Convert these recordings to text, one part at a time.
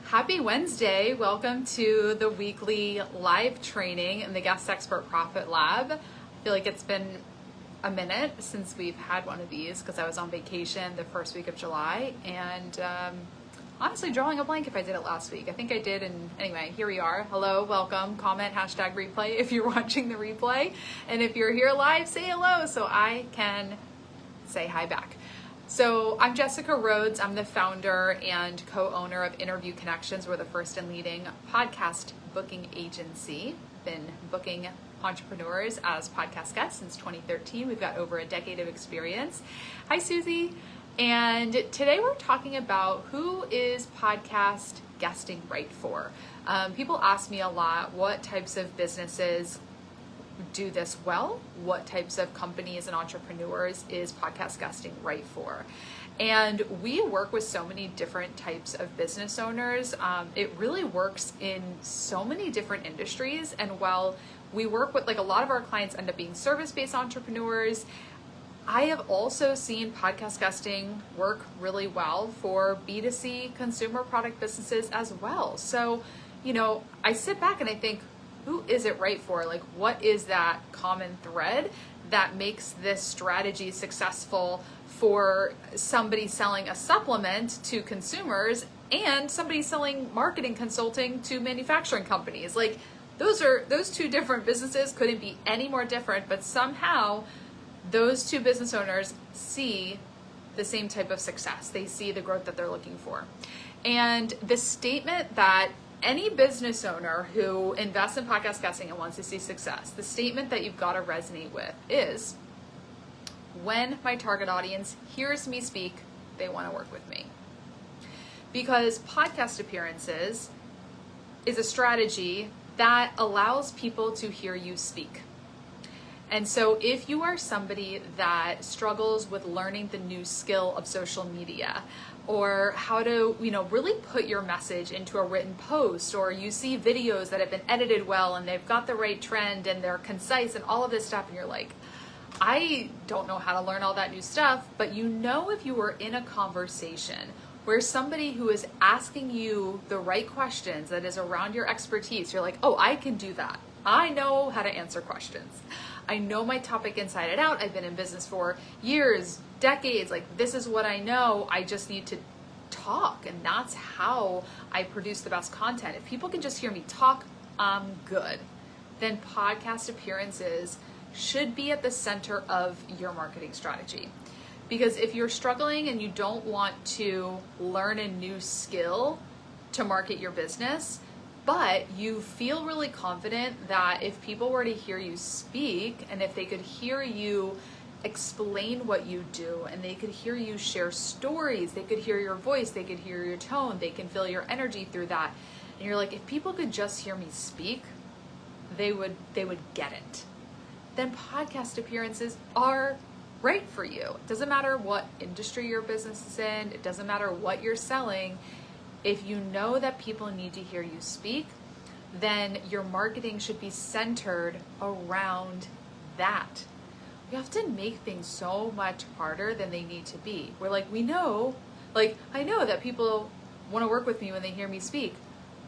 Happy Wednesday. Welcome to the weekly live training in the Guest Expert Profit Lab. I feel like it's been a minute since we've had one of these because I was on vacation the first week of July and honestly drawing a blank if I did it last week. I think I did, and anyway, here we are. Hello, welcome, comment, hashtag replay if you're watching the replay. And if you're here live, say hello so I can say hi back. So I'm Jessica Rhodes. I'm the founder and co-owner of Interview Connections. We're the first and leading podcast booking agency. Been booking entrepreneurs as podcast guests since 2013. We've got over a decade of experience. Hi, Susie. And today we're talking about who is podcast guesting right for. People ask me a lot what types of businesses do this well, what types of companies and entrepreneurs is podcast guesting right for. And we work with so many different types of business owners. It really works in so many different industries. And while we work with, like, a lot of our clients end up being service-based entrepreneurs, I have also seen podcast guesting work really well for B2C consumer product businesses as well. So, I sit back and I think, who is it right for? Like, what is that common thread that makes this strategy successful for somebody selling a supplement to consumers and somebody selling marketing consulting to manufacturing companies? Like, those two different businesses couldn't be any more different, but somehow those two business owners see the same type of success. They see the growth that they're looking for. And the statement that any business owner who invests in podcast guesting and wants to see success, the statement that you've got to resonate with is, when my target audience hears me speak, they want to work with me. Because podcast appearances is a strategy that allows people to hear you speak. And so if you are somebody that struggles with learning the new skill of social media, or how to, really put your message into a written post, or you see videos that have been edited well and they've got the right trend and they're concise and all of this stuff, and you're like, I don't know how to learn all that new stuff, but if you were in a conversation where somebody who is asking you the right questions that is around your expertise, you're like, oh, I can do that. I know how to answer questions. I know my topic inside and out. I've been in business for years, decades. Like, this is what I know. I just need to talk. And that's how I produce the best content. If people can just hear me talk, I'm good. Then podcast appearances should be at the center of your marketing strategy. Because if you're struggling and you don't want to learn a new skill to market your business, but you feel really confident that if people were to hear you speak, and if they could hear you explain what you do, and they could hear you share stories, they could hear your voice, they could hear your tone, they can feel your energy through that, and you're like, if people could just hear me speak, they would get it. Then podcast appearances are right for you. It doesn't matter what industry your business is in, it doesn't matter what you're selling. If you know that people need to hear you speak, then your marketing should be centered around that. We often make things so much harder than they need to be. We're like, I know that people want to work with me when they hear me speak,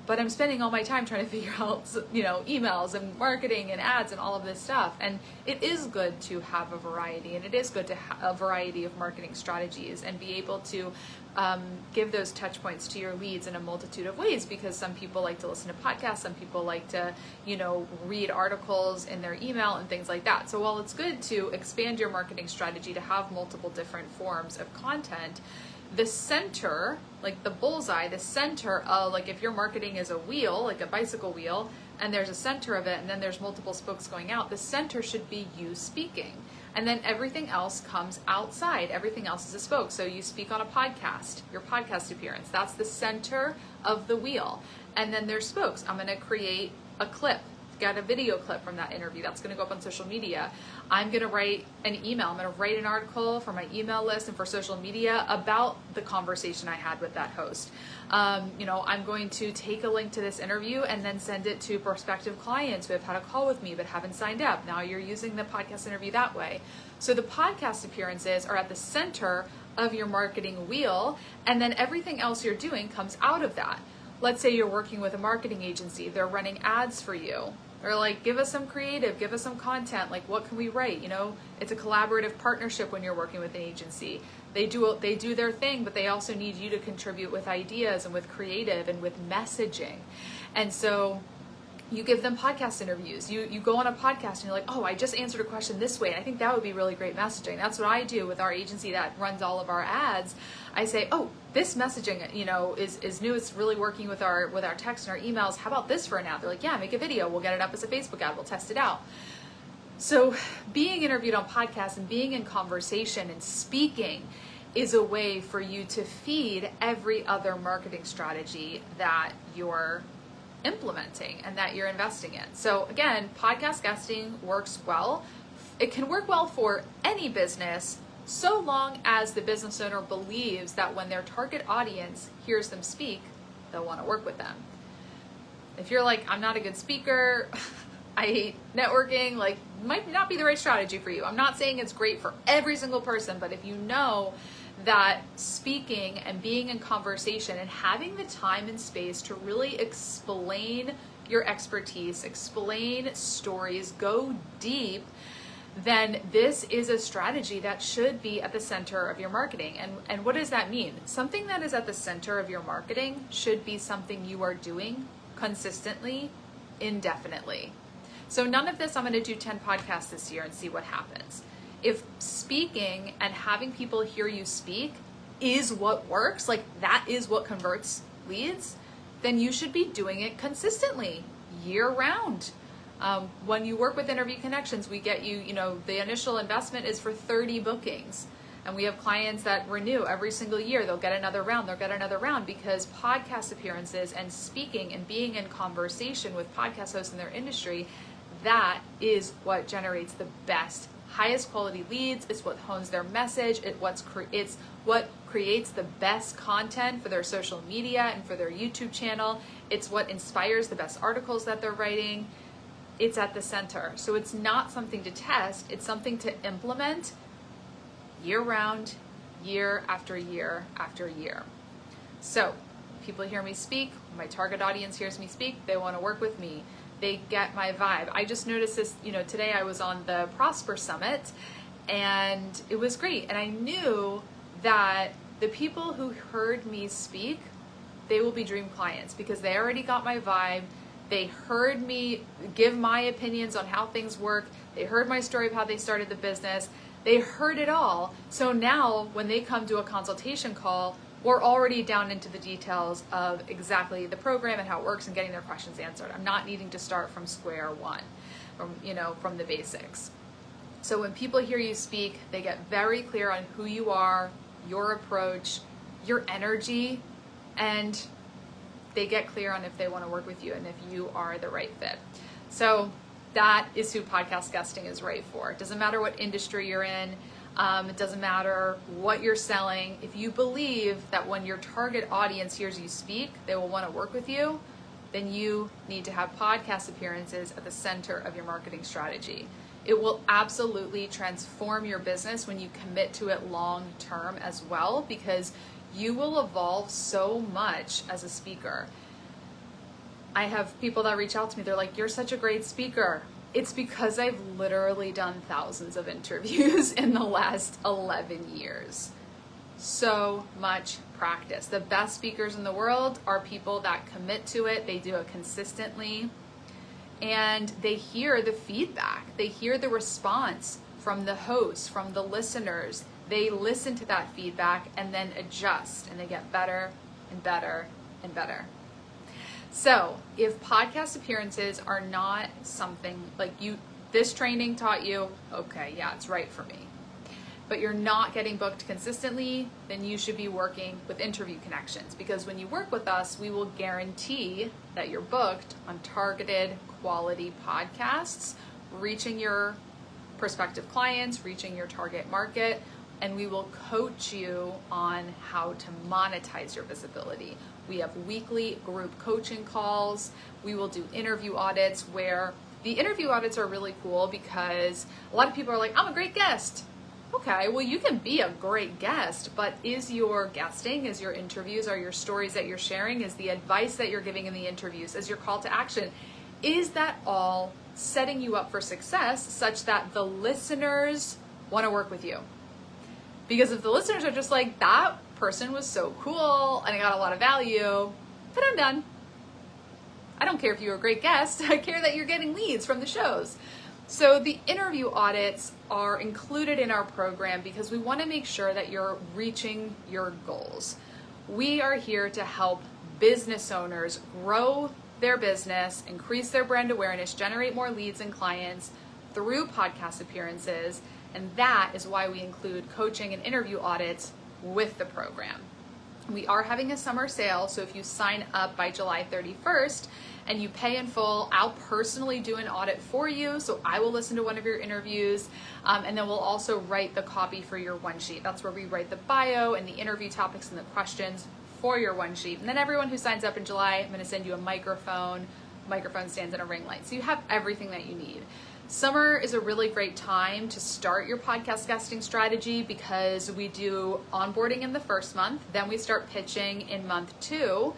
but I'm spending all my time trying to figure out, emails and marketing and ads and all of this stuff. And it is good to have a variety, and it is good to have a variety of marketing strategies and be able to give those touch points to your leads in a multitude of ways, because some people like to listen to podcasts, some people like to, read articles in their email and things like that. So while it's good to expand your marketing strategy to have multiple different forms of content, the center, like the bullseye, the center of, like, if your marketing is a wheel, like a bicycle wheel, and there's a center of it, and then there's multiple spokes going out, the center should be you speaking. And then everything else comes outside. Everything else is a spoke. So you speak on a podcast, your podcast appearance, that's the center of the wheel. And then there's spokes. I'm going to create a clip, get a video clip from that interview. That's going to go up on social media. I'm going to write an email. I'm going to write an article for my email list and for social media about the conversation I had with that host. I'm going to take a link to this interview and then send it to prospective clients who have had a call with me but haven't signed up. Now you're using the podcast interview that way. So the podcast appearances are at the center of your marketing wheel, and then everything else you're doing comes out of that. let's say you're working with a marketing agency, they're running ads for you. They're like, give us some creative, give us some content, like what can we write? You know, it's a collaborative partnership when you're working with an agency. They do their thing, but they also need you to contribute with ideas and with creative and with messaging. And so you give them podcast interviews. You go on a podcast and you're like, oh, I just answered a question this way. I think that would be really great messaging. That's what I do with our agency that runs all of our ads. I say, oh, this messaging, you know, is new. It's really working with our text and our emails. How about this for an ad? They're like, yeah, make a video. We'll get it up as a Facebook ad. We'll test it out. So being interviewed on podcasts and being in conversation and speaking is a way for you to feed every other marketing strategy that you're implementing and that you're investing in. So again, podcast guesting works well. It can work well for any business so long as the business owner believes that when their target audience hears them speak, they'll want to work with them. If you're like, I'm not a good speaker, I hate networking, like might not be the right strategy for you. I'm not saying it's great for every single person, but if you know that speaking and being in conversation and having the time and space to really explain your expertise, explain stories, go deep, then this is a strategy that should be at the center of your marketing. And what does that mean? Something that is at the center of your marketing should be something you are doing consistently, indefinitely. So none of this, I'm going to do 10 podcasts this year and see what happens. If speaking and having people hear you speak is what works, like that is what converts leads, then you should be doing it consistently, year round. When you work with Interview Connections, we get you, the initial investment is for 30 bookings. And we have clients that renew every single year. They'll get another round, because podcast appearances and speaking and being in conversation with podcast hosts in their industry, that is what generates the best, highest quality leads. It's what hones their message. It's what creates the best content for their social media and for their YouTube channel. It's what inspires the best articles that they're writing. It's at the center. So it's not something to test. It's something to implement year round, year after year after year. So people hear me speak. My target audience hears me speak. They want to work with me. They get my vibe. I just noticed this, today I was on the Prosper Summit and it was great. And I knew that the people who heard me speak, they will be dream clients because they already got my vibe. They heard me give my opinions on how things work. They heard my story of how they started the business. They heard it all. So now when they come to a consultation call, we're already down into the details of exactly the program and how it works and getting their questions answered. I'm not needing to start from square one, from the basics. So when people hear you speak, they get very clear on who you are, your approach, your energy, and they get clear on if they want to work with you and if you are the right fit. So that is who podcast guesting is right for. It doesn't matter what industry you're in. It doesn't matter what you're selling. If you believe that when your target audience hears you speak, they will want to work with you, then you need to have podcast appearances at the center of your marketing strategy. It will absolutely transform your business when you commit to it long term as well, because you will evolve so much as a speaker. I have people that reach out to me, they're like, you're such a great speaker. It's because I've literally done thousands of interviews in the last 11 years. So much practice. The best speakers in the world are people that commit to it. They do it consistently. And they hear the feedback. They hear the response from the hosts, from the listeners. They listen to that feedback and then adjust. And they get better and better and better. So if podcast appearances are not something like this training taught you, okay, yeah, it's right for me, but you're not getting booked consistently, then you should be working with Interview Connections, because when you work with us, we will guarantee that you're booked on targeted quality podcasts, reaching your prospective clients, reaching your target market, and we will coach you on how to monetize your visibility. We have weekly group coaching calls. We will do interview audits, where the interview audits are really cool because a lot of people are like, I'm a great guest. Okay, well, you can be a great guest, but is your guesting, is your interviews, are your stories that you're sharing, is the advice that you're giving in the interviews, is your call to action, is that all setting you up for success such that the listeners want to work with you? Because if the listeners are just like, that person was so cool and I got a lot of value, but I'm done. I don't care if you're a great guest. I care that you're getting leads from the shows. So the interview audits are included in our program because we want to make sure that you're reaching your goals. We are here to help business owners grow their business, increase their brand awareness, generate more leads and clients through podcast appearances. And that is why we include coaching and interview audits with the program. We are having a summer sale, so if you sign up by July 31st and you pay in full, I'll personally do an audit for you. So I will listen to one of your interviews, and then we'll also write the copy for your one sheet. That's where we write the bio and the interview topics and the questions for your one sheet. And then everyone who signs up in July, I'm going to send you a microphone stands, and a ring light. So you have everything that you need. Summer is a really great time to start your podcast guesting strategy because we do onboarding in the first month, then we start pitching in month 2,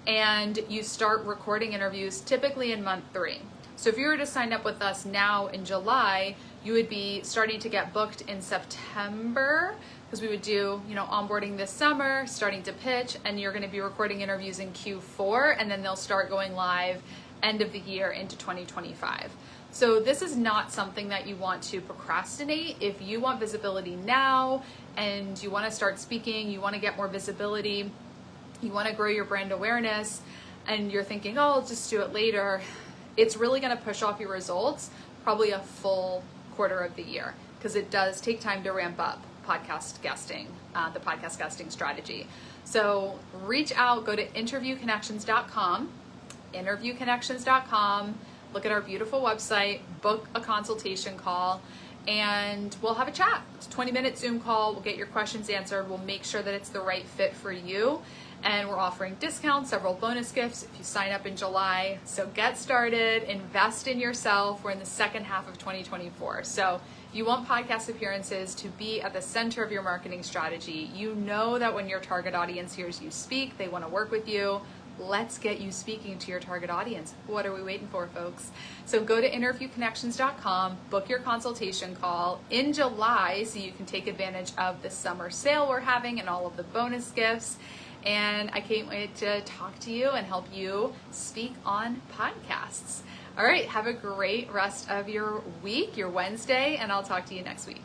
and you start recording interviews typically in month 3. So if you were to sign up with us now in July, you would be starting to get booked in September because we would do, onboarding this summer, starting to pitch, and you're going to be recording interviews in Q4, and then they'll start going live end of the year into 2025. So this is not something that you want to procrastinate. If you want visibility now and you want to start speaking, you want to get more visibility, you want to grow your brand awareness, and you're thinking, oh, I'll just do it later, it's really going to push off your results probably a full quarter of the year because it does take time to ramp up podcast guesting, the podcast guesting strategy. So reach out, go to interviewconnections.com, look at our beautiful website, book a consultation call, and we'll have a chat. It's a 20-minute Zoom call. We'll get your questions answered. We'll make sure that it's the right fit for you. And we're offering discounts, several bonus gifts if you sign up in July. So get started, invest in yourself. We're in the second half of 2024. So if you want podcast appearances to be at the center of your marketing strategy, you know that when your target audience hears you speak, they want to work with you. Let's get you speaking to your target audience. What are we waiting for, folks? So go to interviewconnections.com, book your consultation call in July so you can take advantage of the summer sale we're having and all of the bonus gifts. And I can't wait to talk to you and help you speak on podcasts. All right, have a great rest of your week, your Wednesday, and I'll talk to you next week.